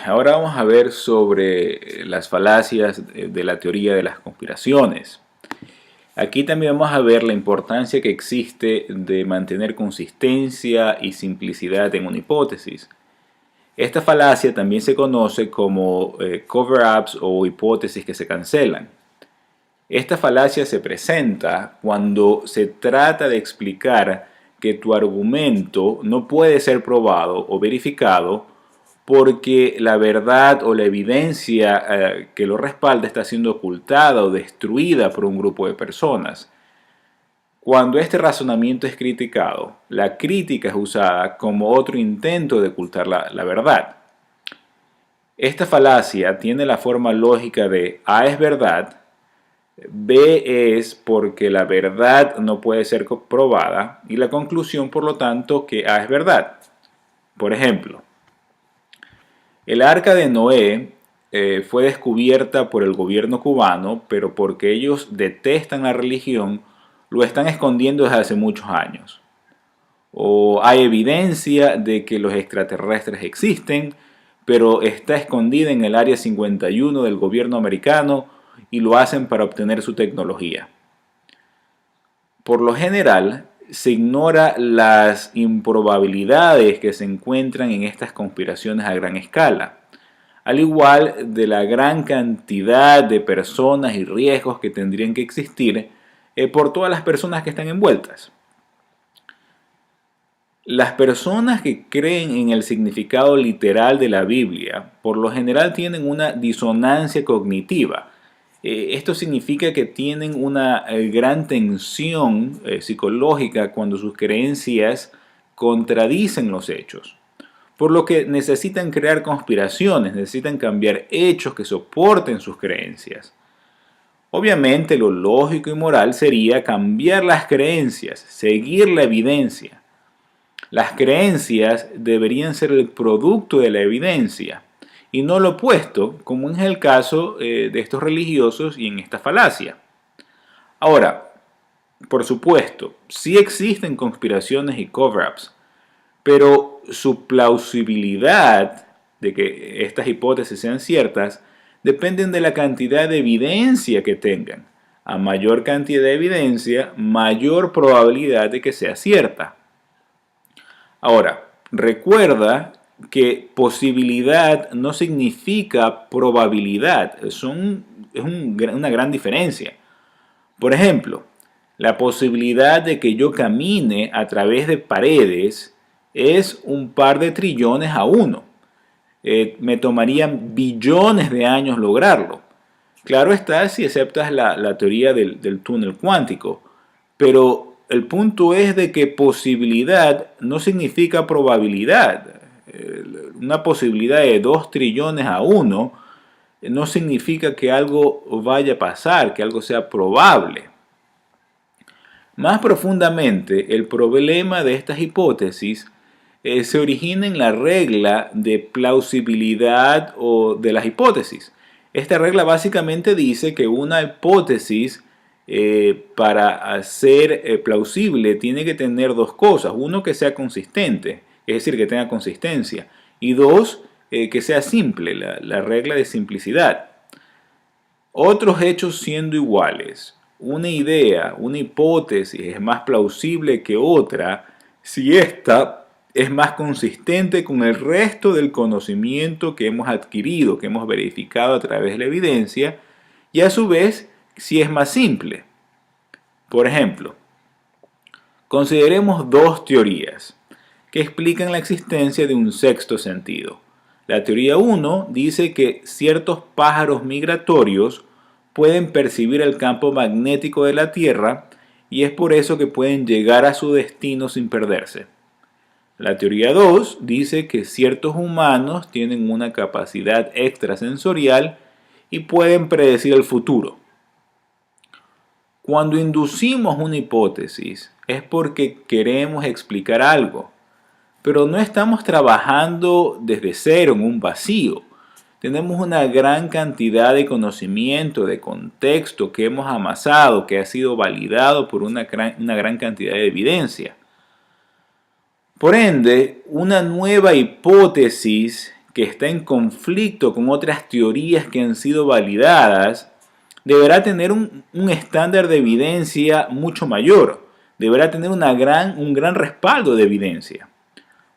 Ahora vamos a ver sobre las falacias de la teoría de las conspiraciones. Aquí también vamos a ver la importancia que existe de mantener consistencia y simplicidad en una hipótesis. Esta falacia también se conoce como cover-ups o hipótesis que se cancelan. Esta falacia se presenta cuando se trata de explicar que tu argumento no puede ser probado o verificado porque la verdad o la evidencia que lo respalda está siendo ocultada o destruida por un grupo de personas. Cuando este razonamiento es criticado, la crítica es usada como otro intento de ocultar la verdad. Esta falacia tiene la forma lógica de A es verdad, B es porque la verdad no puede ser probada y la conclusión, por lo tanto, que A es verdad. Por ejemplo, el arca de Noé fue descubierta por el gobierno cubano, pero porque ellos detestan la religión, lo están escondiendo desde hace muchos años. O hay evidencia de que los extraterrestres existen, pero está escondida en el Área 51 del gobierno americano y lo hacen para obtener su tecnología. Por lo general, se ignora las improbabilidades que se encuentran en estas conspiraciones a gran escala, al igual de la gran cantidad de personas y riesgos que tendrían que existir por todas las personas que están envueltas. Las personas que creen en el significado literal de la Biblia, por lo general tienen una disonancia cognitiva. Esto significa que tienen una gran tensión psicológica cuando sus creencias contradicen los hechos. Por lo que necesitan crear conspiraciones, necesitan cambiar hechos que soporten sus creencias. Obviamente lo lógico y moral sería cambiar las creencias, seguir la evidencia. Las creencias deberían ser el producto de la evidencia y no lo opuesto, como es el caso de estos religiosos y en esta falacia. Ahora, por supuesto, sí existen conspiraciones y cover-ups, pero su plausibilidad de que estas hipótesis sean ciertas dependen de la cantidad de evidencia que tengan. A mayor cantidad de evidencia, mayor probabilidad de que sea cierta. Ahora, recuerda que posibilidad no significa probabilidad, es una gran diferencia. Por ejemplo, la posibilidad de que yo camine a través de paredes es un par de trillones a uno. Me tomarían billones de años lograrlo. Claro está si aceptas la teoría del túnel cuántico, pero el punto es de que posibilidad no significa probabilidad. Una posibilidad de 2 trillones a 1 no significa que algo vaya a pasar, que algo sea probable. Más profundamente, el problema de estas hipótesis se origina en la regla de plausibilidad o de las hipótesis. Esta regla básicamente dice que una hipótesis para ser plausible tiene que tener dos cosas. Uno, que sea consistente, es decir, que tenga consistencia. Y dos, que sea simple, la regla de simplicidad. Otros hechos siendo iguales, una idea, una hipótesis es más plausible que otra si ésta es más consistente con el resto del conocimiento que hemos adquirido, que hemos verificado a través de la evidencia, y a su vez si es más simple. Por ejemplo, consideremos dos teorías que explican la existencia de un sexto sentido. La teoría 1 dice que ciertos pájaros migratorios pueden percibir el campo magnético de la Tierra y es por eso que pueden llegar a su destino sin perderse. La teoría 2 dice que ciertos humanos tienen una capacidad extrasensorial y pueden predecir el futuro. Cuando inducimos una hipótesis es porque queremos explicar algo, pero no estamos trabajando desde cero en un vacío. Tenemos una gran cantidad de conocimiento, de contexto que hemos amasado, que ha sido validado por una gran cantidad de evidencia. Por ende, una nueva hipótesis que está en conflicto con otras teorías que han sido validadas, deberá tener un estándar de evidencia mucho mayor, deberá tener un gran respaldo de evidencia.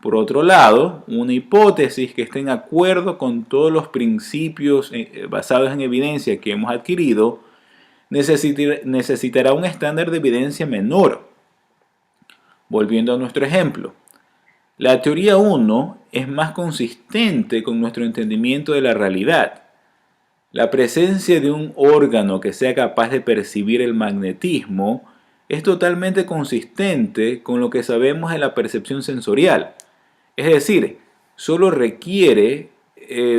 Por otro lado, una hipótesis que esté en acuerdo con todos los principios basados en evidencia que hemos adquirido, necesitará un estándar de evidencia menor. Volviendo a nuestro ejemplo, la teoría 1 es más consistente con nuestro entendimiento de la realidad. La presencia de un órgano que sea capaz de percibir el magnetismo es totalmente consistente con lo que sabemos de la percepción sensorial. Es decir, solo requiere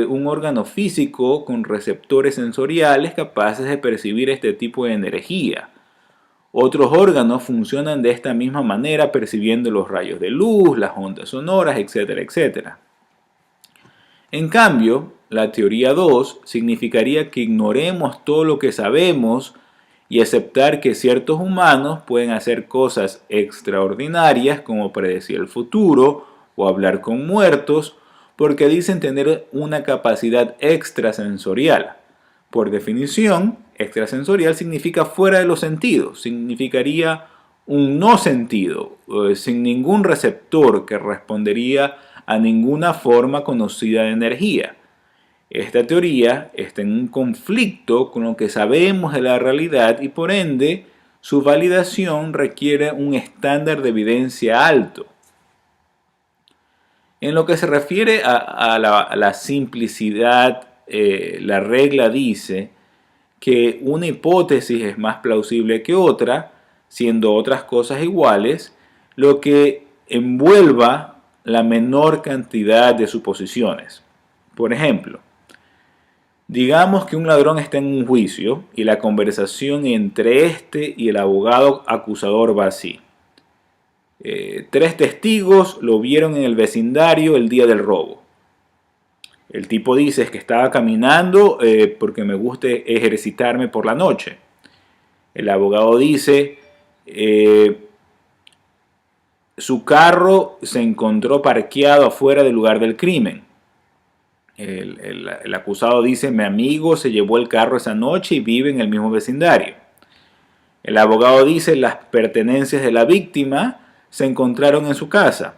un órgano físico con receptores sensoriales capaces de percibir este tipo de energía. Otros órganos funcionan de esta misma manera percibiendo los rayos de luz, las ondas sonoras, etcétera, etcétera. En cambio, la teoría 2 significaría que ignoremos todo lo que sabemos y aceptar que ciertos humanos pueden hacer cosas extraordinarias como predecir el futuro o hablar con muertos porque dicen tener una capacidad extrasensorial. Por definición, extrasensorial significa fuera de los sentidos, significaría un no sentido, sin ningún receptor que respondería a ninguna forma conocida de energía. Esta teoría está en un conflicto con lo que sabemos de la realidad y por ende su validación requiere un estándar de evidencia alto. En lo que se refiere a la simplicidad, la regla dice que una hipótesis es más plausible que otra, siendo otras cosas iguales, lo que envuelva la menor cantidad de suposiciones. Por ejemplo, digamos que un ladrón está en un juicio y la conversación entre este y el abogado acusador va así. 3 testigos lo vieron en el vecindario el día del robo. El tipo dice que estaba caminando porque me gusta ejercitarme por la noche. El abogado dice su carro se encontró parqueado afuera del lugar del crimen. El acusado dice mi amigo se llevó el carro esa noche y vive en el mismo vecindario. El abogado dice las pertenencias de la víctima se encontraron en su casa.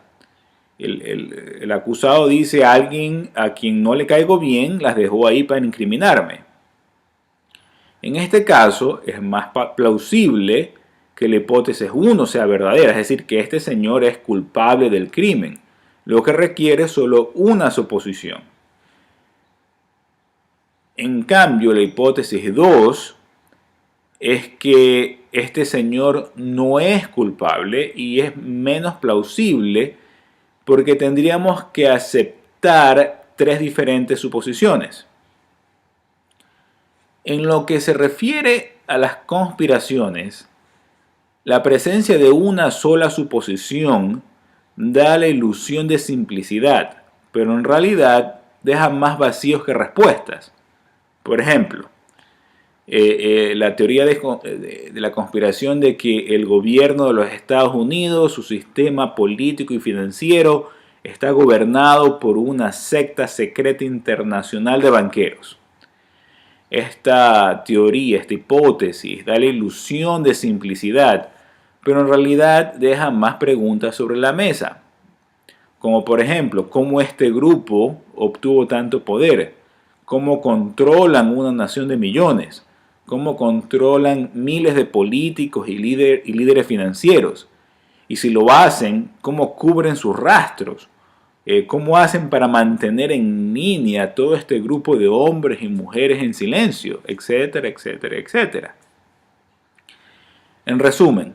El acusado dice alguien a quien no le caigo bien las dejó ahí para incriminarme. En este caso es más plausible que la hipótesis 1 sea verdadera, es decir, que este señor es culpable del crimen, lo que requiere solo una suposición. En cambio, la hipótesis 2 es que este señor no es culpable y es menos plausible porque tendríamos que aceptar 3 diferentes suposiciones. En lo que se refiere a las conspiraciones, la presencia de una sola suposición da la ilusión de simplicidad, pero en realidad deja más vacíos que respuestas. Por ejemplo, la teoría de la conspiración de que el gobierno de los Estados Unidos, su sistema político y financiero, está gobernado por una secta secreta internacional de banqueros. Esta teoría, esta hipótesis, da la ilusión de simplicidad, pero en realidad deja más preguntas sobre la mesa. Como por ejemplo, ¿cómo este grupo obtuvo tanto poder? ¿Cómo controlan una nación de millones? ¿Cómo controlan miles de políticos y líderes financieros? Y si lo hacen, ¿cómo cubren sus rastros? ¿Cómo hacen para mantener en línea todo este grupo de hombres y mujeres en silencio? Etcétera, etcétera, etcétera. En resumen,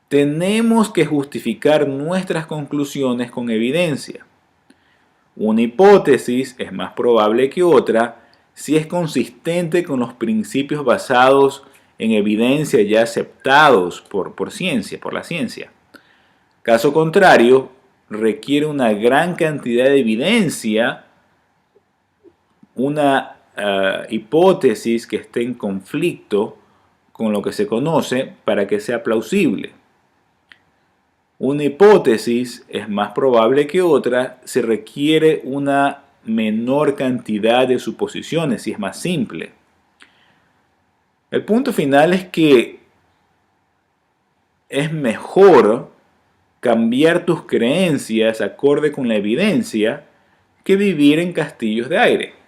tenemos que justificar nuestras conclusiones con evidencia. Una hipótesis es más probable que otra si es consistente con los principios basados en evidencia ya aceptados por la ciencia. Caso contrario, requiere una gran cantidad de evidencia, una hipótesis que esté en conflicto con lo que se conoce para que sea plausible. Una hipótesis es más probable que otra si requiere una menor cantidad de suposiciones y es más simple. El punto final es que es mejor cambiar tus creencias acorde con la evidencia que vivir en castillos de aire.